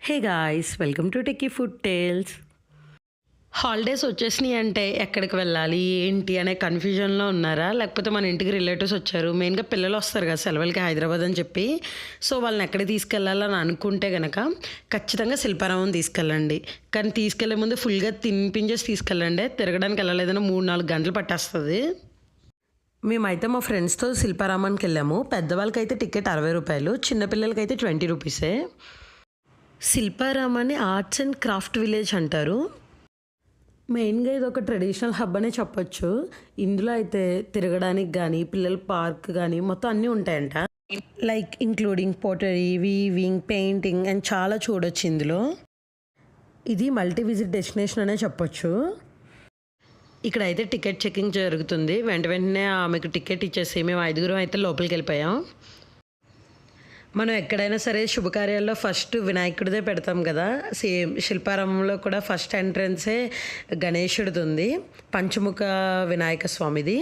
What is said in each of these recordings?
Hey guys, welcome to Techie Food Tales. Holidays వచ్చేసినాయి అంటే ఎక్కడికి వెళ్ళాలి ఏంటి అనే కన్ఫ్యూజన్లో ఉన్నారా? లేకపోతే మన ఇంటికి రిలేటివ్స్ వచ్చారు, మెయిన్గా పిల్లలు వస్తారు కదా సెలవులకి హైదరాబాద్ అని చెప్పి. సో వాళ్ళని ఎక్కడికి తీసుకెళ్ళాలని అనుకుంటే కనుక ఖచ్చితంగా శిల్పారామం తీసుకెళ్ళండి. కానీ తీసుకెళ్లే ముందు ఫుల్గా తినిపించేసి తీసుకెళ్ళండి. తిరగడానికి వెళ్ళలేదన్నా 3-4 గంటలు పట్టేస్తుంది. మేమైతే మా ఫ్రెండ్స్తో శిల్పారామానికి వెళ్ళాము. పెద్దవాళ్ళకైతే టికెట్ 60 రూపాయలు, చిన్నపిల్లలకైతే 20 రూపీసే. శిల్పారామాన్ని ఆర్ట్స్ అండ్ క్రాఫ్ట్ విలేజ్ అంటారు. మెయిన్గా ఇది ఒక ట్రెడిషనల్ హబ్ అనే చెప్పొచ్చు. ఇందులో అయితే తిరగడానికి కానీ పిల్లల పార్క్ కానీ మొత్తం అన్నీ ఉంటాయంట. Like including pottery, weaving, painting and చాలా చూడొచ్చు ఇందులో. ఇది మల్టీ విజిట్ డెస్టినేషన్ అనే చెప్పొచ్చు. ఇక్కడ అయితే టికెట్ చెకింగ్ జరుగుతుంది. వెంటనే ఆమెకు టికెట్ ఇచ్చేసి మేము 5 అయితే లోపలికి వెళ్ళిపోయాం. మనం ఎక్కడైనా సరే శుభకార్యాల్లో ఫస్ట్ వినాయకుడిదే పెడతాం కదా, సేమ్ శిల్పారామంలో కూడా ఫస్ట్ ఎంట్రన్సే గణేశుడిది ఉంది, పంచముఖ వినాయక స్వామిది.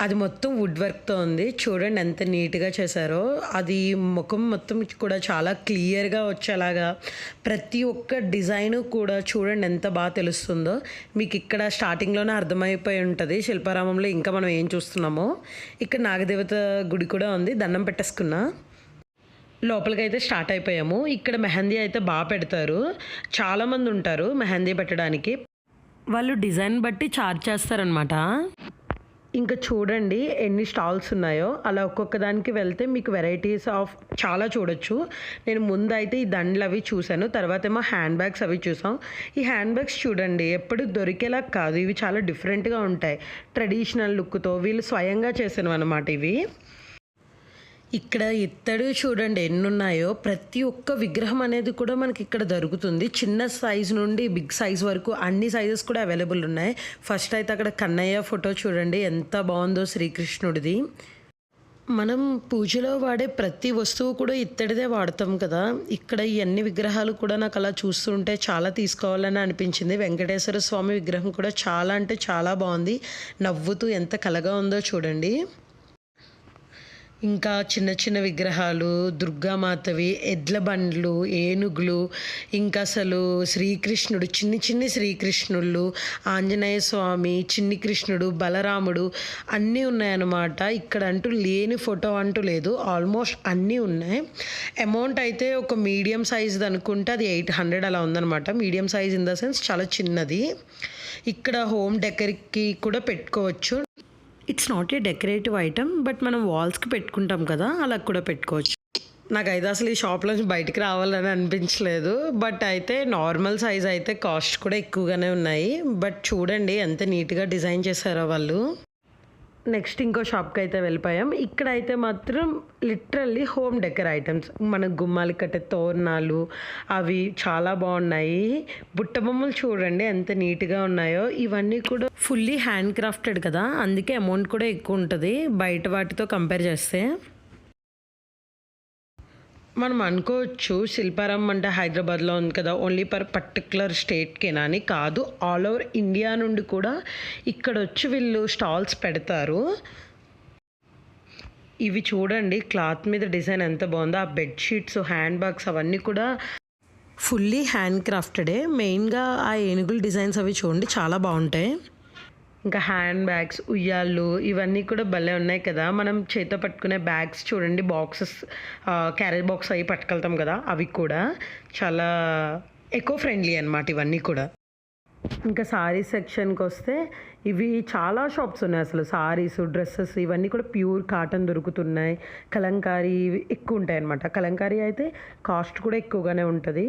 అది మొత్తం వుడ్ వర్క్తో ఉంది. చూడండి ఎంత నీట్గా చేశారో. అది ముఖం మొత్తం కూడా చాలా క్లియర్గా వచ్చేలాగా ప్రతి ఒక్క డిజైను కూడా చూడండి ఎంత బాగా తెలుస్తుందో. మీకు ఇక్కడ స్టార్టింగ్లోనే అర్థమైపోయి ఉంటుంది శిల్పారామంలో ఇంకా మనం ఏం చూస్తున్నామో. ఇక్కడ నాగదేవత గుడి కూడా ఉంది, దండం పెట్టేసుకున్నా. లోపలికైతే స్టార్ట్ అయిపోయాము. ఇక్కడ మెహందీ అయితే బాగా పెడతారు, చాలామంది ఉంటారు మెహందీ పెట్టడానికి. వాళ్ళు డిజైన్ బట్టి ఛార్జ్ చేస్తారనమాట. ఇంకా చూడండి ఎన్ని స్టాల్స్ ఉన్నాయో. అలా ఒక్కొక్క దానికి వెళ్తే మీకు వెరైటీస్ ఆఫ్ చాలా చూడొచ్చు. నేను ముందు అయితే ఈ దండలు అవి చూశాను, తర్వాత ఏమో హ్యాండ్ బ్యాగ్స్ అవి చూసాం. ఈ హ్యాండ్ బ్యాగ్స్ చూడండి ఎప్పుడు దొరికేలా కాదు, ఇవి చాలా డిఫరెంట్గా ఉంటాయి. ట్రెడిషనల్ లుక్తో వీళ్ళు స్వయంగా చేసినవి అనమాట ఇవి. ఇక్కడ ఇత్తడి చూడండి ఎన్ని ఉన్నాయో. ప్రతి ఒక్క విగ్రహం అనేది కూడా మనకి ఇక్కడ దొరుకుతుంది. చిన్న సైజ్ నుండి బిగ్ సైజ్ వరకు అన్ని సైజెస్ కూడా అవైలబుల్ ఉన్నాయి. ఫస్ట్ అయితే అక్కడ కన్నయ్య ఫోటో చూడండి ఎంత బాగుందో, శ్రీకృష్ణుడిది. మనం పూజలో వాడే ప్రతి వస్తువు కూడా ఇత్తడిదే వాడతాం కదా. ఇక్కడ ఈ అన్ని విగ్రహాలు కూడా నాకు అలా చూస్తుంటే చాలా తీసుకోవాలని అనిపించింది. వెంకటేశ్వర స్వామి విగ్రహం కూడా చాలా అంటే చాలా బాగుంది, నవ్వుతూ ఎంత కలగా ఉందో చూడండి. ఇంకా చిన్న చిన్న విగ్రహాలు, దుర్గామాతవి, ఎడ్ల బండ్లు, ఏనుగులు, ఇంకా అసలు శ్రీకృష్ణుడు, చిన్ని శ్రీకృష్ణుళ్ళు, ఆంజనేయ స్వామి, చిన్ని కృష్ణుడు, బలరాముడు అన్నీ ఉన్నాయన్నమాట. ఇక్కడ అంటూ లేని ఫోటో అంటూ లేదు, ఆల్మోస్ట్ అన్నీ ఉన్నాయి. అమౌంట్ అయితే ఒక మీడియం సైజ్ది అనుకుంటే అది 800 అలా ఉందన్నమాట. Medium size in the sense చాలా చిన్నది. ఇక్కడ హోమ్ డెకర్కి కూడా పెట్టుకోవచ్చు. It's not a decorative item, but మనం వాల్స్కి పెట్టుకుంటాం కదా, అలా కూడా పెట్టుకోవచ్చు. నాకైతే అసలు ఈ షాప్లోంచి బయటికి రావాలని అనిపించలేదు. బట్ అయితే నార్మల్ సైజ్ అయితే కాస్ట్ కూడా ఎక్కువగానే ఉన్నాయి. బట్ చూడండి ఎంత నీట్గా డిజైన్ చేశారో వాళ్ళు. నెక్స్ట్ ఇంకో షాప్కి అయితే వెళ్ళిపోయాం. ఇక్కడైతే మాత్రం లిటరల్లీ హోమ్ డెకర్ ఐటమ్స్, మన గుమ్మాలు కట్టే తోరణాలు అవి చాలా బాగున్నాయి. బుట్ట బొమ్మలు చూడండి ఎంత నీట్గా ఉన్నాయో. ఇవన్నీ కూడా ఫుల్లీ హ్యాండ్ క్రాఫ్టెడ్ కదా, అందుకే అమౌంట్ కూడా ఎక్కువ ఉంటుంది బయట వాటితో కంపేర్ చేస్తే. మనం అనుకోవచ్చు శిల్పారామం అంటే హైదరాబాద్లో ఉంది కదా, ఓన్లీ పర్టికులర్ స్టేట్కేనా అని. కాదు, ఆల్ ఓవర్ ఇండియా నుండి కూడా ఇక్కడ వచ్చి వీళ్ళు స్టాల్స్ పెడతారు. ఇవి చూడండి క్లాత్ మీద డిజైన్ ఎంత బాగుందో. ఆ బెడ్షీట్స్, హ్యాండ్ బ్యాగ్స్ అవన్నీ కూడా ఫుల్లీ హ్యాండ్ క్రాఫ్టెడే. మెయిన్గా ఆ ఏనుగుల డిజైన్స్ అవి చూడండి చాలా బాగుంటాయి. ఇంకా హ్యాండ్ బ్యాగ్స్, ఉయ్యాళ్ళు ఇవన్నీ కూడా భలే ఉన్నాయి కదా. మనం చేతితో పట్టుకునే బ్యాగ్స్ చూడండి, బాక్సెస్, క్యారేజ్ బాక్స్ అవి పట్టుకెళ్తాం కదా, అవి కూడా చాలా ఎకో ఫ్రెండ్లీ అనమాట ఇవన్నీ కూడా. ఇంకా సారీస్ సెక్షన్కి వస్తే ఇవి చాలా షాప్స్ ఉన్నాయి అసలు. సారీస్, డ్రెస్సెస్ ఇవన్నీ కూడా ప్యూర్ కాటన్ దొరుకుతున్నాయి. కలంకారీ ఇవి ఎక్కువ ఉంటాయి అనమాట. కలంకారీ అయితే కాస్ట్ కూడా ఎక్కువగానే ఉంటుంది.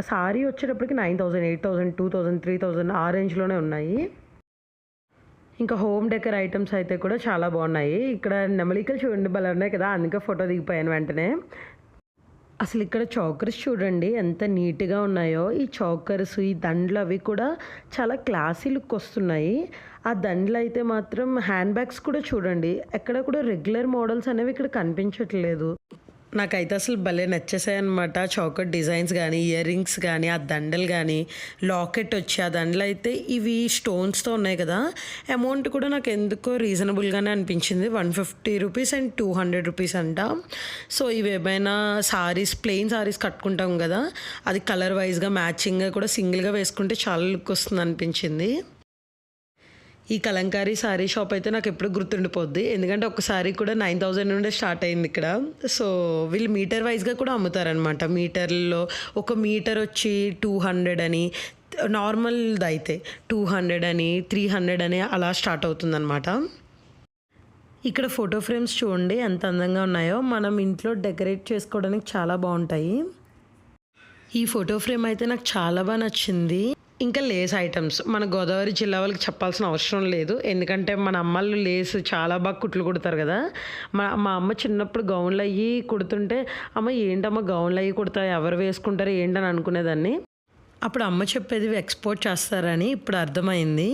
సారీ వచ్చేటప్పటికి 9000, 8000, 2000, 3000 ఆ రేంజ్లోనే ఉన్నాయి. ఇంకా హోమ్ డెకర్ ఐటమ్స్ అయితే కూడా చాలా బాగున్నాయి. ఇక్కడ నెమలికలు చూడండి భలే ఉన్నాయి కదా, అందుకే ఫోటో దిగిపోయాను వెంటనే. అసలు ఇక్కడ చౌకర్స్ చూడండి ఎంత నీట్గా ఉన్నాయో. ఈ చౌకర్స్, ఈ దండలు అవి కూడా చాలా క్లాసీ లుక్ వస్తున్నాయి. ఆ దండలు అయితే మాత్రం హ్యాండ్ బ్యాగ్స్ కూడా చూడండి ఎక్కడ కూడా రెగ్యులర్ మోడల్స్ అనేవి ఇక్కడ కనిపించట్లేదు. నాకైతే అసలు భలే నచ్చేసాయి అనమాట. చౌకట్ డిజైన్స్ కానీ, ఇయర్ రింగ్స్ కానీ, ఆ దండలు కానీ, లాకెట్ వచ్చి ఆ దండలు అయితే ఇవి స్టోన్స్తో ఉన్నాయి కదా. అమౌంట్ కూడా నాకు ఎందుకో రీజనబుల్గానే అనిపించింది. 150 రూపీస్ అండ్ 200 రూపీస్ అంట. సో ఇవి ఏమైనా సారీస్, ప్లెయిన్ సారీస్ కట్టుకుంటాం కదా, అది కలర్ వైజ్గా మ్యాచింగ్గా కూడా సింగిల్గా వేసుకుంటే చాలా లుక్ వస్తుంది అనిపించింది. ఈ కలంకారీ శారీ షాప్ అయితే నాకు ఎప్పుడు గుర్తుండిపోద్ది. ఎందుకంటే ఒకసారి కూడా 9000 నుండే స్టార్ట్ అయింది ఇక్కడ. సో వీళ్ళు మీటర్ వైజ్గా కూడా అమ్ముతారనమాట. మీటర్లో ఒక మీటర్ వచ్చి 200 అని, నార్మల్ది అయితే 200 అని, 300 అని అలా స్టార్ట్ అవుతుందన్నమాట. ఇక్కడ ఫోటో ఫ్రేమ్స్ చూడండి ఎంత అందంగా ఉన్నాయో. మనం ఇంట్లో డెకరేట్ చేసుకోవడానికి చాలా బాగుంటాయి. ఈ ఫోటో ఫ్రేమ్ అయితే నాకు చాలా బాగా నచ్చింది. ఇంకా లేస్ ఐటమ్స్ మన గోదావరి జిల్లా వాళ్ళకి చెప్పాల్సిన అవసరం లేదు. ఎందుకంటే మన అమ్మలు లేస్ చాలా బాగా కుట్లు కుడతారు కదా. మా అమ్మ చిన్నప్పుడు గౌన్లు అయ్యి కుడుతుంటే, అమ్మ ఏంటమ్మ గౌన్లు అయ్యి కుడతా, ఎవరు వేసుకుంటారు ఏంటని అనుకునేదాన్ని. అప్పుడు అమ్మ చెప్పేది ఎక్స్పోర్ట్ చేస్తారని ఇప్పుడు అర్థమైంది.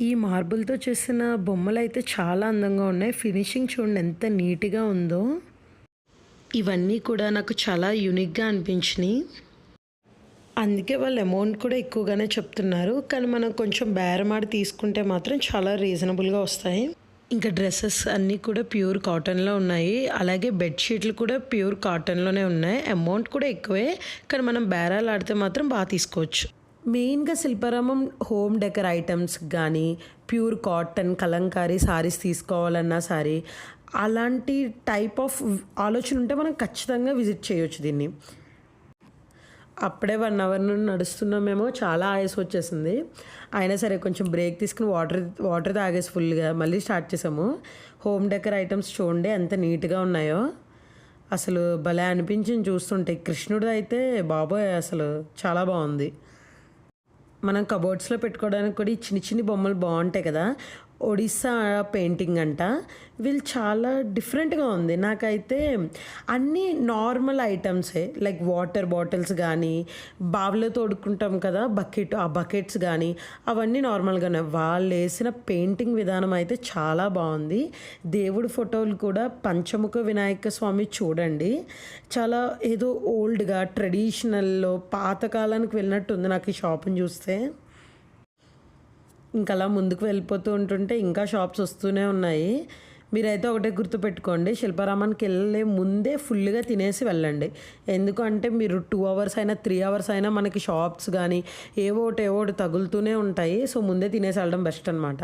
ఈ మార్బుల్తో చేసిన బొమ్మలు అయితే చాలా అందంగా ఉన్నాయి. ఫినిషింగ్ చూడండి ఎంత నీట్గా ఉందో. ఇవన్నీ కూడా నాకు చాలా యూనిక్గా అనిపించినాయి. అందుకే వాళ్ళు అమౌంట్ కూడా ఎక్కువగానే చెప్తున్నారు. కానీ మనం కొంచెం బేరమాడి తీసుకుంటే మాత్రం చాలా రీజనబుల్గా వస్తాయి. ఇంకా డ్రెస్సెస్ అన్నీ కూడా ప్యూర్ కాటన్లో ఉన్నాయి. అలాగే బెడ్షీట్లు కూడా ప్యూర్ కాటన్లోనే ఉన్నాయి. అమౌంట్ కూడా ఎక్కువే, కానీ మనం బేరాలు ఆడితే మాత్రం బాగా తీసుకోవచ్చు. మెయిన్గా శిల్పారామం హోమ్ డెకర్ ఐటమ్స్ కానీ, ప్యూర్ కాటన్ కలంకారీ సారీస్ తీసుకోవాలన్నా సరే, అలాంటి టైప్ ఆఫ్ ఆలోచన ఉంటే మనం ఖచ్చితంగా విజిట్ చేయొచ్చు దీన్ని. అప్పుడే 1 అవర్ నుండి నడుస్తున్నామేమో, చాలా ఆయాసం వచ్చేసింది. అయినా సరే కొంచెం బ్రేక్ తీసుకుని వాటర్ తాగేసి ఫుల్గా మళ్ళీ స్టార్ట్ చేసాము. హోమ్ డెకర్ ఐటమ్స్ చూడండి ఎంత నీట్గా ఉన్నాయో. అసలు భలే అనిపించింది చూస్తుంటే. కృష్ణుడు అయితే బాబోయ్ అసలు చాలా బాగుంది. మనం కబోర్డ్స్లో పెట్టుకోవడానికి కూడా ఈ చిన్ని చిన్ని బొమ్మలు బాగుంటాయి కదా. ఒడిస్సా పెయింటింగ్ అంట. వీళ్ళు చాలా డిఫరెంట్గా ఉంది. నాకైతే అన్నీ నార్మల్ ఐటమ్సే, లైక్ వాటర్ బాటిల్స్ కానీ, బావిలో తోడుకుంటాం కదా ఆ బకెట్స్ కానీ, అవన్నీ నార్మల్గానే. వాళ్ళు వేసిన పెయింటింగ్ విధానం అయితే చాలా బాగుంది. దేవుడి ఫోటోలు కూడా పంచముఖ వినాయక స్వామి చూడండి, చాలా ఏదో ఓల్డ్గా ట్రెడిషనల్లో పాతకాలానికి వెళ్ళినట్టు ఉంది నాకు ఈ షాప్ని చూస్తే. ఇంకా అలా ముందుకు వెళ్ళిపోతూ ఉంటుంటే ఇంకా షాప్స్ వస్తూనే ఉన్నాయి. మీరైతే ఒకటే గుర్తుపెట్టుకోండి, శిల్పారామానికి వెళ్ళే ముందే ఫుల్గా తినేసి వెళ్ళండి. ఎందుకంటే మీరు 2 అవర్స్ అయినా 3 అవర్స్ అయినా మనకి షాప్స్ కానీ ఏవోటి తగులుతూనే ఉంటాయి. సో ముందే తినేసి వెళ్ళడం బెస్ట్ అనమాట.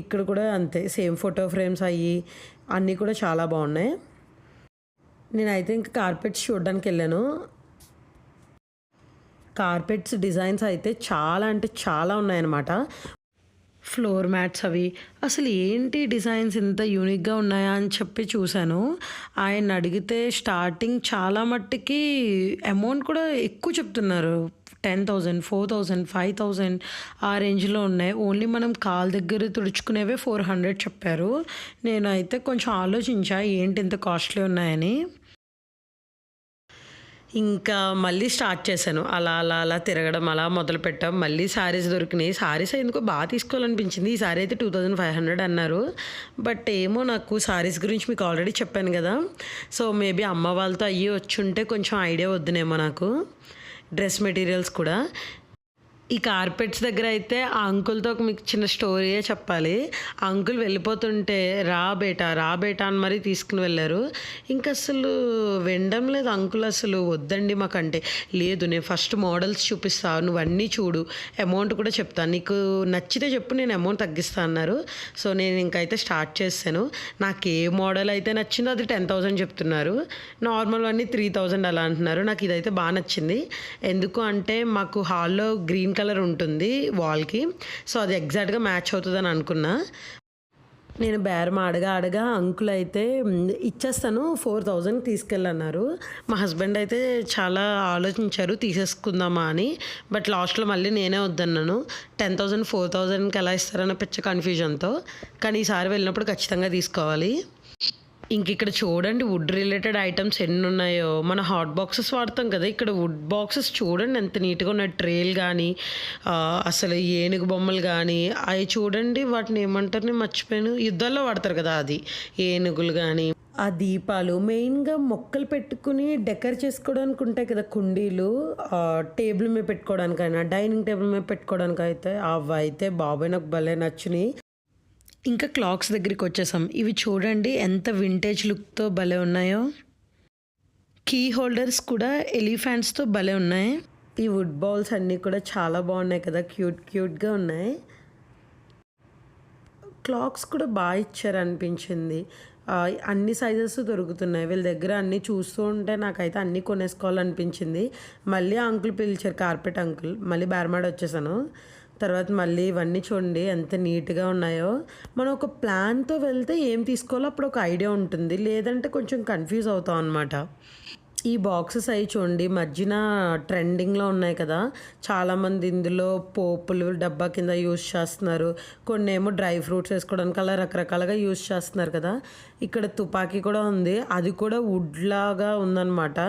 ఇక్కడ కూడా అంతే, సేమ్ ఫోటో ఫ్రేమ్స్ అయ్యి అన్నీ కూడా చాలా బాగున్నాయి. నేనైతే ఇంకా కార్పెట్స్ చూడడానికి వెళ్ళాను. కార్పెట్స్ డిజైన్స్ అయితే చాలా అంటే చాలా ఉన్నాయన్నమాట. ఫ్లోర్ మ్యాట్స్ అవి అసలు ఏంటి డిజైన్స్ ఇంత యూనిక్గా ఉన్నాయా అని చెప్పి చూశాను. ఆయన అడిగితే స్టార్టింగ్ చాలా మట్టుకి అమౌంట్ కూడా ఎక్కువ చెప్తున్నారు. 10,000, 4,000, 5,000 ఆ రేంజ్లో ఉన్నాయి. ఓన్లీ మనం కాల్ దగ్గర తుడుచుకునేవే 400 చెప్పారు. నేనైతే కొంచెం ఆలోచించా ఏంటి ఇంత కాస్ట్లీ ఉన్నాయని. ఇంకా మళ్ళీ స్టార్ట్ చేశాను. అలా తిరగడం అలా మొదలుపెట్టాం. మళ్ళీ శారీస్ దొరికినాయి. శారీస్ ఎందుకో బాగా తీసుకోవాలనిపించింది. ఈ శారీ అయితే 2500 అన్నారు. బట్ ఏమో నాకు శారీస్ గురించి మీకు ఆల్రెడీ చెప్పాను కదా. సో మేబీ అమ్మ వాళ్ళతో అయ్యి వచ్చుంటే కొంచెం ఐడియా వద్దునేమో నాకు. డ్రెస్ మెటీరియల్స్ కూడా. ఈ కార్పెట్స్ దగ్గర అయితే ఆ అంకుల్తో మీకు చిన్న స్టోరీయే చెప్పాలి. ఆ అంకుల్ వెళ్ళిపోతుంటే రా బేటా అని మరీ తీసుకుని వెళ్ళారు. ఇంకా అసలు వినడం లేదు అంకుల్. అసలు వద్దండి మాకంటే, లేదు నేను ఫస్ట్ మోడల్స్ చూపిస్తాను, నువ్వు అన్నీ చూడు, అమౌంట్ కూడా చెప్తాను, నీకు నచ్చితే చెప్పు నేను అమౌంట్ తగ్గిస్తాను అన్నారు. సో నేను ఇంకైతే స్టార్ట్ చేశాను. నాకు ఏ మోడల్ అయితే నచ్చిందో అది 10,000 చెప్తున్నారు. నార్మల్ అన్నీ 3,000 అలా అంటున్నారు. నాకు ఇదైతే బాగా నచ్చింది. ఎందుకు అంటే మాకు హాల్లో గ్రీన్ కలర్ ఉంటుంది వాల్కి. సో అది ఎగ్జాక్ట్గా మ్యాచ్ అవుతుందని అనుకున్నా. నేను బేరం అడగా అంకుల్ అయితే ఇచ్చేస్తాను 4,000 తీసుకెళ్ళన్నారు. మా హస్బెండ్ అయితే చాలా ఆలోచించారు తీసేసుకుందామా అని. బట్ లాస్ట్లో మళ్ళీ నేనే వద్దన్నాను. 10,000 4,000కి ఎలా ఇస్తారన్న పిచ్చ కన్ఫ్యూజన్తో. కానీ ఈసారి వెళ్ళినప్పుడు ఖచ్చితంగా తీసుకోవాలి. ఇంక ఇక్కడ చూడండి వుడ్ రిలేటెడ్ ఐటమ్స్ ఎన్ని ఉన్నాయో. మన హాట్ బాక్సెస్ వాడతాం కదా, ఇక్కడ వుడ్ బాక్సెస్ చూడండి ఎంత నీట్గా ఉన్నాయి. ట్రేలు కానీ అసలు ఏనుగు బొమ్మలు కానీ అవి చూడండి. వాటిని ఏమంటారు నేను మర్చిపోయాను, యుద్ధాల్లో వాడతారు కదా అది, ఏనుగులు కానీ ఆ దీపాలు మెయిన్‌గా మొక్కలు పెట్టుకుని డెకర్ చేసుకోవడానికి ఉంటాయి కదా! కుండీలు టేబుల్ మీద పెట్టుకోవడానికైనా, డైనింగ్ టేబుల్ మీద పెట్టుకోవడానికైతే అవైతే బాబోయ్! నాకు భలే నచ్చినియి. ఇంకా క్లాక్స్ దగ్గరికొచ్చేసాం. ఇవి చూడండి ఎంత వింటేజ్ లుక్‌తో భలే ఉన్నాయో. కీ హోల్డర్స్ కూడా ఎలిఫెంట్స్‌తో భలే ఉన్నాయి. ఈ వుడ్ బౌల్స్ అన్నీ కూడా చాలా బాగున్నాయి కదా! క్యూట్ క్యూట్‌గా ఉన్నాయి. క్లాక్స్ కూడా బాగా ఇచ్చారనిపించింది. అన్ని సైజెస్ దొరుకుతున్నాయి. వీళ్ళ దగ్గర అన్నీ చూస్తూ ఉంటే నాకైతే అన్నీ కొనేసుకోవాలనిపించింది. మళ్ళీ ఆ అంకుల్ పిలిచారు కార్పెట్ అంకుల్. మళ్ళీ బేరమాడొచ్చేసాను. తర్వాత మళ్ళీ ఇవన్నీ చూడండి ఎంత నీట్‌గా ఉన్నాయో. మనం ఒక ప్లాన్‌తో వెళ్తే ఏం తీసుకోవాలో అప్పుడు ఒక ఐడియా ఉంటుంది. లేదంటే కొంచెం కన్‌ఫ్యూజ్ అవుతాం అనమాట. ఈ బాక్సెస్ అయి చూడండి మధ్యన ట్రెండింగ్‌లో ఉన్నాయి కదా! చాలామంది ఇందులో పోపులు డబ్బా కింద యూజ్ చేస్తున్నారు. కొన్నేమో డ్రై ఫ్రూట్స్ ఏసుకోవడానికి అలా రకరకాలుగా యూజ్ చేస్తున్నారు కదా! ఇక్కడ తుపాకీ కూడా ఉంది. అది కూడా వుడ్ లాగా ఉందనమాట.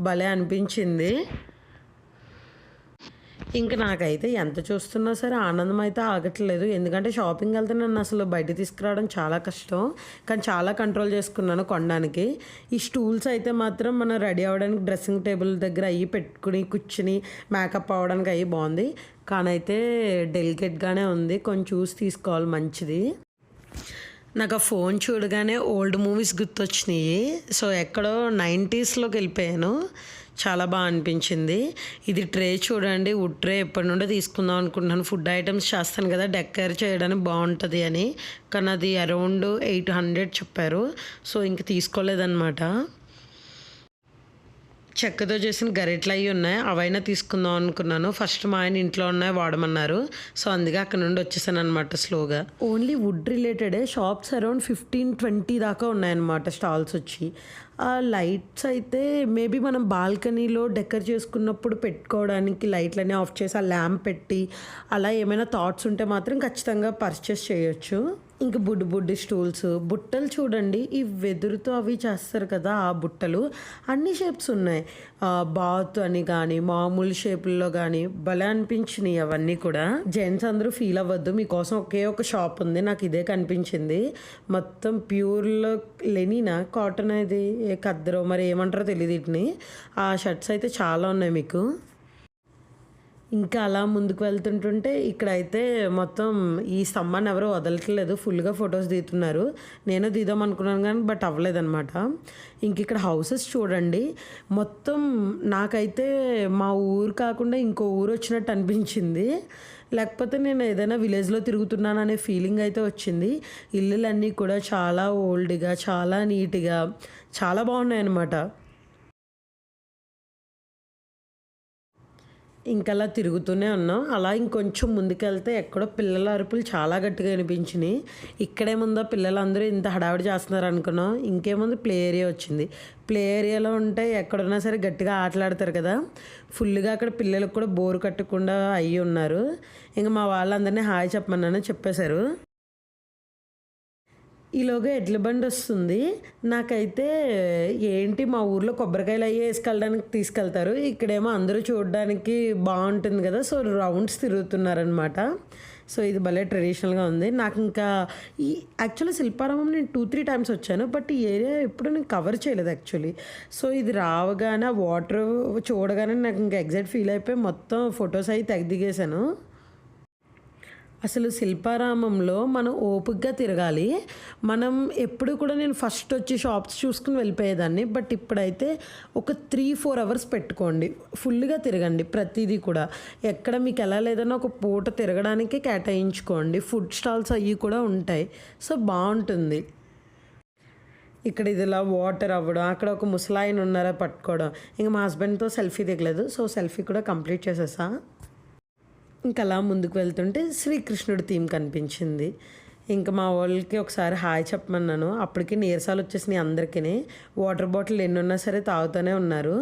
భలే అనిపించింది. ఇంక నాకైతే ఎంత చూస్తున్నా సరే ఆనందం అయితే ఆగట్లేదు. ఎందుకంటే షాపింగ్‌కెళ్తే నన్నసలు బయటికి తీసుకురావడం చాలా కష్టం. కానీ చాలా కంట్రోల్ చేసుకున్నాను కొనడానికి. ఈ స్టూల్స్ అయితే మాత్రం మనం రెడీ అవ్వడానికి డ్రెస్సింగ్ టేబుల్ దగ్గర అయ్యి పెట్టుకుని, కూర్చుని మేకప్ అవ్వడానికి అయ్యి బావుంది. కానైతే డెలికేట్‌గానే ఉంది. కొంచెం చూసి తీసుకోవాలి మంచిది. నాకు ఆ ఫోన్ చూడగానే ఓల్డ్ మూవీస్ గుర్తొచ్చినాయి. సో, ఎక్కడో 90స్‌లోకెళ్ళిపోయాను. చాలా అనిపించింది. ఇది ట్రే చూడండి. వుడ్ ట్రే ఎప్పటి నుండో తీసుకుందాం అనుకుంటున్నాను. ఫుడ్ ఐటెమ్స్ చేస్తాను కదా! డెకర్ చేయడానికి బావుంటది అని. కానీ అది అరౌండ్ 800 చెప్పారు. సో, ఇంక తీసుకోలేదనమాట. చెక్కతో చేసిన గరిటెలయ్యి ఉన్నాయి. అవైనా తీసుకుందాం అనుకున్నాను. ఫస్ట్ మా ఆయన ఇంట్లో ఉన్నాయి వాడమన్నారు. సో, అందుకే అక్కడి నుండి వచ్చేసాననమాట స్లోగా. ఓన్లీ వుడ్ రిలేటెడే షాప్స్ అరౌండ్ 15, 20 దాకా ఉన్నాయన్నమాట స్టాల్స్ వచ్చి. ఆ లైట్స్ అయితే మేబీ మనం బాల్కనీలో డెకర్ చేసుకున్నప్పుడు పెట్టుకోవడానికి లైట్లన్నీ ఆఫ్ చేసి ఆ ల్యాంప్ పెట్టి అలా ఏమైనా థాట్స్ ఉంటే మాత్రం ఖచ్చితంగా పర్చేస్ చేయొచ్చు. ఇంక బుడ్డి స్టూల్స్, బుట్టలు చూడండి. ఈ వెదురుతో అవి చేస్తారు కదా! ఆ బుట్టలు అన్ని షేప్స్ ఉన్నాయి. బాత్ అని కానీ, మామూలు షేపుల్లో కానీ భలే అనిపించినాయి అవన్నీ కూడా. జెంట్స్ అందరూ ఫీల్ అవ్వద్దు. మీకోసం ఒకే ఒక షాప్ ఉంది. నాకు ఇదే కనిపించింది. మొత్తం ప్యూర్‌లో లెనినా? కాటన్ ఇది ఖద్దరో మరి ఏమంటారో తెలీదు వీటిని. ఆ షర్ట్స్ అయితే చాలా ఉన్నాయి మీకు. ఇంకా అలా ముందుకు వెళ్తుంటుంటే ఇక్కడైతే మొత్తం ఈ స్తంభాన్ని ఎవరో వదలట్లేదు. ఫుల్‌గా ఫోటోస్ దిగుతున్నారు. నేను దిగుదాం అనుకున్నాను కానీ బట్ అవ్వలేదనమాట. ఇంక ఇక్కడ హౌసెస్ చూడండి. మొత్తం నాకైతే మా ఊరు కాకుండా ఇంకో ఊరు వచ్చినట్టు అనిపించింది. లేకపోతే నేను ఏదైనా విలేజ్‌లో తిరుగుతున్నాననే ఫీలింగ్ అయితే వచ్చింది. ఇల్లులన్నీ కూడా చాలా ఓల్డ్‌గా, చాలా నీట్‌గా, చాలా బాగున్నాయన్నమాట. ఇంకలా తిరుగుతూనే ఉన్నాం. అలా ఇంకొంచెం ముందుకెళ్తే ఎక్కడో పిల్లల అరుపులు చాలా గట్టిగా వినిపించినియి. ఇక్కడేముందో పిల్లలందరూ ఇంత హడావిడి చేస్తున్నారు అనుకున్నాం. ఇంకేముంది ప్లే ఏరియా వచ్చింది. ప్లే ఏరియాలో ఉంటే ఎక్కడున్నా సరే గట్టిగా ఆటలాడతారు కదా! ఫుల్‌గా అక్కడ పిల్లలకు కూడా బోర్ కట్టకుండా అయ్యి ఉన్నారు. ఇంక మా వాళ్ళందరినీ హాయ్ చెప్పమన్నాను చెప్పేశారు. ఈలోగా ఎడ్ల బండొస్తుంది. నాకైతే ఏంటి మా ఊర్లో కొబ్బరికాయలు అయ్యి ఏసుకెళ్ళడానికి తీసుకెళ్తారు. ఇక్కడేమో అందరూ చూడడానికి బావుంటుంది గదా! So, rounds తిరుగుతున్నారనమాట. సో, ఇది భలే ట్రెడిషనల్‌గా ఉంది. నాకింకా ఈ యాక్చువల్లీ శిల్పారామం నేను 2, 3 టైమ్స్ వచ్చాను. బట్ ఈ ఏరియా ఎప్పుడు నేను కవర్ చేయలేదు యాక్చువల్లీ. సో, ఇది రావగానే ఆ వాటర్ చూడగానే నాకింక ఎక్సైట్ ఫీల్ అయిపోయి మొత్తం ఫోటోస్ అయి తెగ దిగేశాను. అసలు శిల్పారామంలో మనం ఓపికగా తిరగాలి. మనం ఎప్పుడు కూడా నేను ఫస్ట్ వచ్చి షాప్స్ చూసుకొని వెళ్ళిపోయేదాన్ని. బట్ ఇప్పుడైతే ఒక 3, 4 అవర్స్ పెట్టుకోండి. ఫుల్‌గా తిరగండి ప్రతీదీ కూడా. ఎక్కడ మీకు ఎలా లేదన్నా ఒక పూట తిరగడానికి కేటాయించుకోండి. ఫుడ్ స్టాల్స్ అయ్యి కూడా ఉంటాయి. సో, బావుంటుంది. ఇక్కడ ఇదిలా వాటర్ అవ్వడం, అక్కడ ఒక ముసలాయన ఉన్నారా పట్టుకోవడం. ఇంక మా హస్బెండ్‌తో సెల్ఫీ దిగలేదు. సో, సెల్ఫీ కూడా కంప్లీట్ చేసేసా. ఇంక అలా ముందుకు వెళ్తుంటే శ్రీకృష్ణుడి థీమ్ కనిపించింది. ఇంక మా వాళ్ళకి ఒకసారి హాయ్ చెప్పమన్నాను. అప్పటికి నీరసాలు వచ్చేసినాయి అందరికిని. వాటర్ బాటిల్ ఎన్నున్నా సరే తాగుతూనే ఉన్నారు.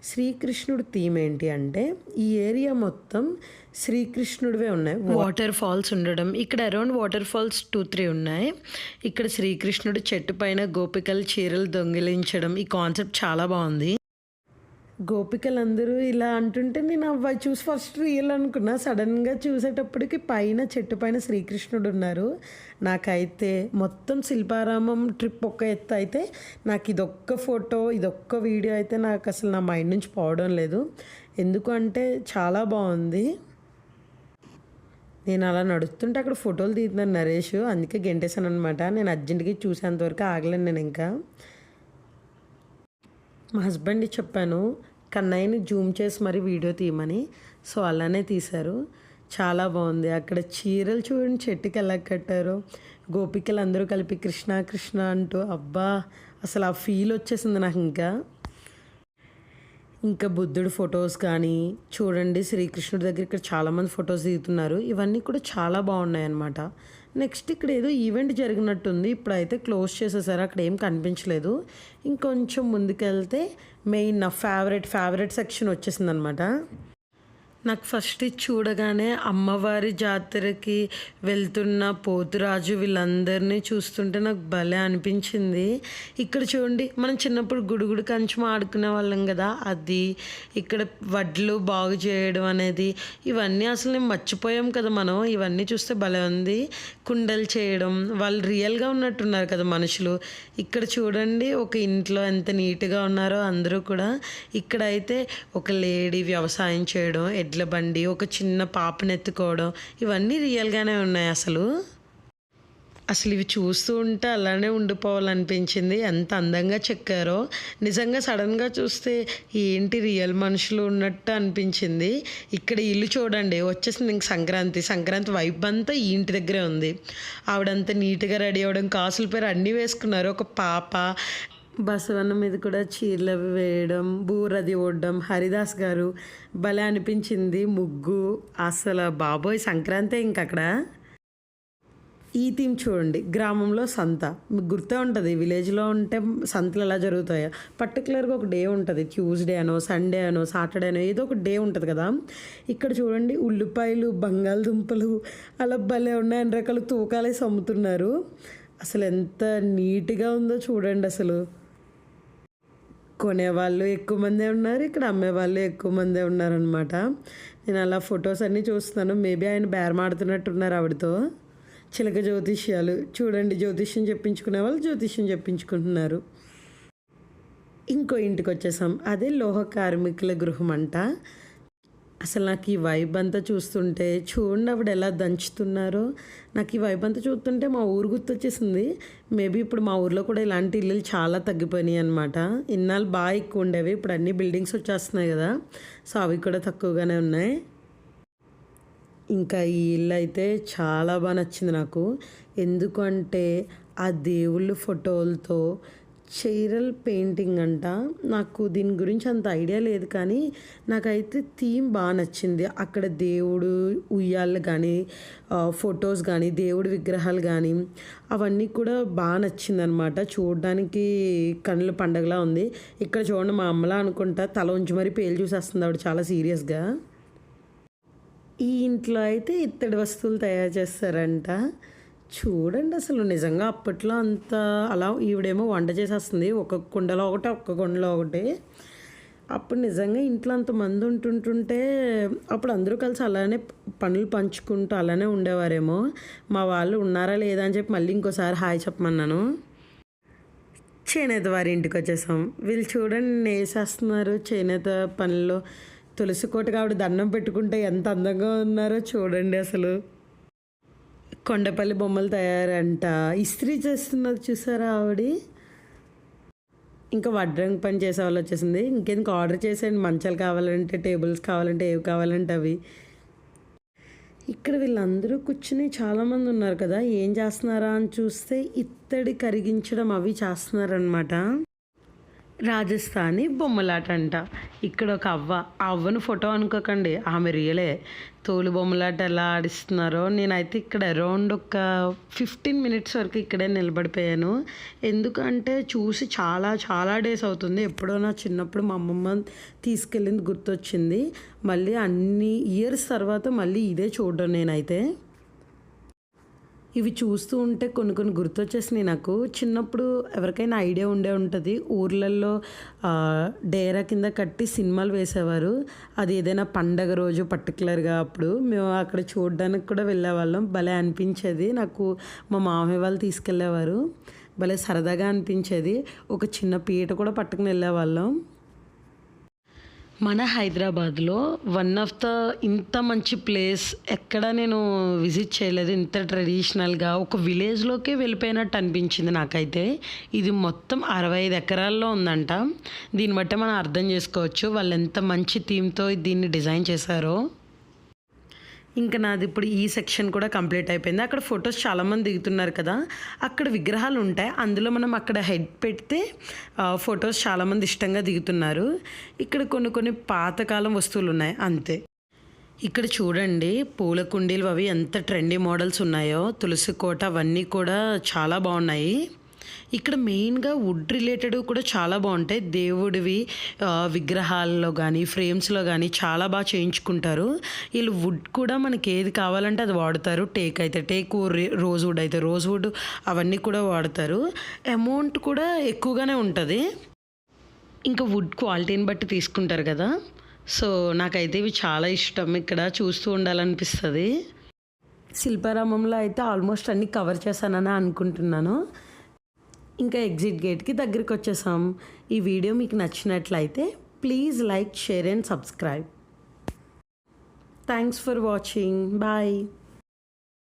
శ్రీకృష్ణుడి థీమ్ ఏంటి అంటే ఈ ఏరియా మొత్తం శ్రీకృష్ణుడివే ఉన్నాయి. వాటర్ ఫాల్స్ ఉండడం ఇక్కడ అరౌండ్ వాటర్ ఫాల్స్ 2, 3 ఉన్నాయి. ఇక్కడ శ్రీకృష్ణుడు చెట్టు పైన గోపికలు చీరలు దొంగిలించడం ఈ కాన్సెప్ట్ చాలా బాగుంది. గోపికలందరూ ఇలా అంటుంటే నేను అవి చూసి ఫస్ట్ రియల్ అనుకున్నా. సడన్‌గా చూసేటప్పటికి పైన చెట్టు పైన శ్రీకృష్ణుడు ఉన్నారు. నాకైతే మొత్తం శిల్పారామం ట్రిప్ ఒక ఎత్తు అయితే నాకు ఇదొక్క ఫోటో, ఇదొక్క వీడియో అయితే నాకు అసలు నా మైండ్ నుంచి పోవడం లేదు. ఎందుకు అంటే చాలా బాగుంది. నేను అలా నడుస్తుంటే అక్కడ ఫోటోలు తీస్తున్నాను నరేష్. అందుకే గెంటేసాను అనమాట. నేను అర్జెంట్‌గా చూసేంతవరకు ఆగలేను నేను ఇంకా. మా హస్బెండ్‌కి చెప్పాను కన్నయ్యని జూమ్ చేసి మరి వీడియో తీయమని. సో అలానే తీశారు. చాలా బాగుంది. అక్కడ చీరలు చూడండి చెట్టుకి ఎలా కట్టారో. గోపికలు అందరూ కలిపి కృష్ణ కృష్ణ అంటూ అబ్బా అసలు ఆ ఫీల్ వచ్చేసింది నాకు ఇంకా బుద్ధుడు ఫొటోస్ కానీ చూడండి శ్రీకృష్ణుడి దగ్గర ఇక్కడ చాలామంది ఫొటోస్ దిగుతున్నారు. ఇవన్నీ కూడా చాలా బాగున్నాయి అన్నమాట. నెక్స్ట్ ఇక్కడ ఏదో ఈవెంట్ జరిగినట్టుంది. ఇప్పుడైతే క్లోజ్ చేసేసారు. అక్కడ ఏం కనిపించలేదు. ఇంకొంచెం ముందుకెళ్తే మెయిన్ నా ఫేవరెట్ సెక్షన్ వచ్చేసింది అనమాట. నాకు ఫస్ట్ ఇది చూడగానే అమ్మవారి జాతరకి వెళ్తున్న పోతురాజు వీళ్ళందరినీ చూస్తుంటే నాకు భలే అనిపించింది. ఇక్కడ చూడండి మనం చిన్నప్పుడు గుడుగుడు కంచం ఆడుకునే వాళ్ళం కదా, అది ఇక్కడ వడ్లు బాగు చేయడం అనేది ఇవన్నీ అసలు నేను మర్చిపోయాం కదా మనం. ఇవన్నీ చూస్తే భలే ఉంది. కుండలు చేయడం వాళ్ళు రియల్గా ఉన్నట్టున్నారు కదా మనుషులు. ఇక్కడ చూడండి ఒక ఇంట్లో ఎంత నీట్గా ఉన్నారో అందరూ కూడా. ఇక్కడైతే ఒక లేడీ వ్యవసాయం చేయడం, ఎడ్ల బండి, ఒక చిన్న పాపను ఎత్తుకోవడం ఇవన్నీ రియల్గానే ఉన్నాయి. అసలు ఇవి చూస్తూ ఉంటే అలానే ఉండిపోవాలనిపించింది. ఎంత అందంగా చెక్కారో నిజంగా. సడన్గా చూస్తే ఏంటి రియల్ మనుషులు ఉన్నట్టు అనిపించింది. ఇక్కడ ఇల్లు చూడండి వచ్చేసింది. ఇంక సంక్రాంతి వైబ్ అంతా ఈ ఇంటి దగ్గరే ఉంది. ఆవిడంతా నీట్గా రెడీ అవ్వడం, కాసుల పేరు అన్నీ వేసుకున్నారు. ఒక పాప బసవన్న మీద కూడా చీరలు అవి వేయడం, బూరది ఓడడం, హరిదాస్ గారు భలే అనిపించింది. ముగ్గు అసలు బాబోయ్ సంక్రాంతి ఇంకక్కడ. ఈ థీమ్ చూడండి, గ్రామంలో సంత మీకు గుర్తే ఉంటుంది. విలేజ్లో ఉంటే సంతలు ఎలా జరుగుతాయో పర్టికులర్గా ఒక డే ఉంటుంది. ట్యూస్డే అనో, సండే అనో, సాటర్డే అనో ఏదో ఒక డే ఉంటుంది కదా. ఇక్కడ చూడండి ఉల్లిపాయలు, బంగాళదుంపలు అలా భలే ఉన్నాయి. అన్ని రకాల తూకాలేసి అమ్ముతున్నారు. అసలు ఎంత నీట్గా ఉందో చూడండి. అసలు కొనేవాళ్ళు ఎక్కువ మందే ఉన్నారు, ఇక్కడ అమ్మేవాళ్ళు ఎక్కువ మందే ఉన్నారనమాట. నేను అలా ఫొటోస్ అన్నీ చూస్తున్నాను. మేబీ ఆయన బేరమాడుతున్నట్టున్నారు ఆవిడతో. చిలక జ్యోతిష్యాలు చూడండి, జ్యోతిష్యం చెప్పించుకునే వాళ్ళు జ్యోతిష్యం చెప్పించుకుంటున్నారు. ఇంకో ఇంటికి వచ్చేసాం. అదే లోహ కార్మికుల గృహం అంట. అసలు నాకు ఈ వైబ్ అంతా చూస్తుంటే చూడండి ఆవిడ ఎలా దంచుతున్నారో. నాకు ఈ వైబ్ అంతా చూస్తుంటే మా ఊరు గుర్తొచ్చేసింది. మేబీ ఇప్పుడు మా ఊర్లో కూడా ఇలాంటి ఇల్లులు చాలా తగ్గిపోయినాయి అనమాట. ఇన్నాళ్ళు బాగా ఎక్కువ ఉండేవి, ఇప్పుడు అన్ని బిల్డింగ్స్ వచ్చేస్తున్నాయి కదా. సో అవి కూడా తక్కువగానే ఉన్నాయి. ఇంకా ఈ ఇల్లు అయితే చాలా బాగా నచ్చింది నాకు. ఎందుకంటే ఆ దేవుళ్ళ ఫోటోలతో చైరల్ పెయింటింగ్ అంట. నాకు దీని గురించి అంత ఐడియా లేదు కానీ నాకైతే థీమ్ బాగా నచ్చింది. అక్కడ దేవుడు ఉయ్యాలు కానీ, ఫొటోస్ కానీ, దేవుడి విగ్రహాలు కానీ అవన్నీ కూడా బాగా నచ్చింది అనమాట. చూడడానికి కళ్ళు పండగలా ఉంది. ఇక్కడ చూడండి మా అమ్మలా అనుకుంటా తల ఉంచి మరీ పేలు చూసేస్తుంది ఆవిడ చాలా సీరియస్గా. ఈ ఇంట్లో అయితే ఇత్తడి వస్తువులు తయారు చేస్తారంట. చూడండి అసలు నిజంగా అప్పట్లో అంత అలా ఈవిడేమో వంట చేసేస్తుంది. ఒక కుండలో ఒకటి, ఒక్క కుండలో ఒకటి. అప్పుడు నిజంగా ఇంట్లో అంతమంది ఉంటుంటుంటే అప్పుడు అందరూ కలిసి అలానే పనులు పంచుకుంటూ అలానే ఉండేవారేమో. మా వాళ్ళు ఉన్నారా లేదా అని చెప్పి మళ్ళీ ఇంకోసారి హాయ్ చెప్పమన్నాను. చేనేత వారి ఇంటికి వచ్చేసాం. వీళ్ళు చూడండి నేసేస్తున్నారు చేనేత పనుల్లో. తులసి కోటగా ఆవిడ దండం పెట్టుకుంటే ఎంత అందంగా ఉన్నారో చూడండి. అసలు కొండపల్లి బొమ్మలు తయారంట. ఇస్త్రీ చేస్తున్నది చూసారా ఆవిడ. ఇంకా వడ్రంగి పని చేసే వాళ్ళు వచ్చేసింది. ఇంకెందుకు ఆర్డర్ చేసేయండి, మంచాలు కావాలంటే, టేబుల్స్ కావాలంటే, ఏవి కావాలంటే అవి. ఇక్కడ వీళ్ళందరూ కూర్చుని చాలామంది ఉన్నారు కదా. ఏం చేస్తున్నారా అని చూస్తే ఇత్తడి కరిగించడం అవి చేస్తున్నారనమాట. రాజస్థానీ బొమ్మలాట అంట. ఇక్కడ ఒక అవ్వ, ఆ అవ్వను ఫోటో అనుకోకండి, ఆమె రియలే. తోలు బొమ్మలాట ఎలా ఆడిస్తున్నారో. నేనైతే ఇక్కడ అరౌండ్ ఒక 15 మినిట్స్ వరకు ఇక్కడే నిలబడిపోయాను. ఎందుకంటే చూసి చాలా డేస్ అవుతుంది. ఎప్పుడో నా చిన్నప్పుడు మా అమ్మమ్మ తీసుకెళ్ళింది గుర్తొచ్చింది. మళ్ళీ అన్ని ఇయర్స్ తర్వాత మళ్ళీ ఇదే చూడడం నేనైతే. ఇవి చూస్తూ ఉంటే కొన్ని కొన్ని గుర్తొచ్చేసినాయి నాకు. చిన్నప్పుడు ఎవరికైనా ఐడియా ఉండే ఉంటుంది. ఊర్లల్లో డేరా కింద కట్టి సినిమాలు వేసేవారు. అది ఏదైనా పండగ రోజు పర్టికులర్‌గా అప్పుడు మేము అక్కడ చూడడానికి కూడా వెళ్ళేవాళ్ళం. భలే అనిపించేది. నాకు మా మామయ్య వాళ్ళు తీసుకెళ్ళేవారు. భలే సరదాగా అనిపించేది. ఒక చిన్న పీట కూడా పట్టుకుని వెళ్ళేవాళ్ళం. మన హైదరాబాద్‌లో వన్ ఆఫ్ ద ఇంత మంచి ప్లేస్ ఎక్కడ నేను విజిట్ చేయలేదు. ఇంత ట్రెడిషనల్‌గా ఒక విలేజ్‌లోకే వెళ్ళిపోయినట్టు అనిపించింది నాకైతే. ఇది మొత్తం 65 ఎకరాల్లో ఉందంట. దీన్ని బట్టే మనం అర్థం చేసుకోవచ్చు వాళ్ళెంత మంచి థీమ్‌తో దీన్ని డిజైన్ చేశారో. ఇంక నాదిప్పుడు ఈ సెక్షన్ కూడా కంప్లీట్ అయిపోయింది. అక్కడ ఫొటోస్ చాలామంది దిగుతున్నారు కదా! అక్కడ విగ్రహాలు ఉంటాయి. అందులో మనం అక్కడ హెడ్ పెడితే ఫొటోస్ చాలామంది ఇష్టంగా దిగుతున్నారు. ఇక్కడ కొన్ని కొన్ని పాతకాలం వస్తువులున్నాయి అంతే. ఇక్కడ చూడండి పూల కుండీలు అవి ఎంత ట్రెండీ మోడల్స్ ఉన్నాయో. తులసి కోట అవన్నీ కూడా చాలా బాగున్నాయి. ఇక్కడ మెయిన్‌గా వుడ్ రిలేటెడ్‌వి కూడా చాలా బావుంటాయి. దేవుడివి విగ్రహాల్లో గానీ, ఫ్రేమ్స్‌లో గానీ చాలా చేయించుకుంటారు. ఈళ్ళు వుడ్ కూడా మనకేది కావాలంటే అది వాడతారు. టేక్ అయితే టేకు, రోజ్ వుడ్ అయితే రోజ్ వుడ్ అవన్నీ కూడా వాడతారు. అమౌంట్ కూడా ఎక్కువగానే ఉంటది. ఇంకా వుడ్ క్వాలిటీని బట్టి తీసుకుంటారు గదా! సో, నాకైతే ఇవి చాలా ఇష్టం. ఇక్కడ చూస్తూ ఉండాలనిపిస్తది. శిల్పారామంలో అయితే ఆల్మోస్ట్ అన్నీ కవర్ చేశాననే అనుకుంటున్నాను. ఇంకా ఎగ్జిట్ గేట్‌కి దగ్గరికొచ్చేసాం. ఈ వీడియో మీకు నచ్చినట్లయితే please like, share and subscribe. Thanks for watching. Bye.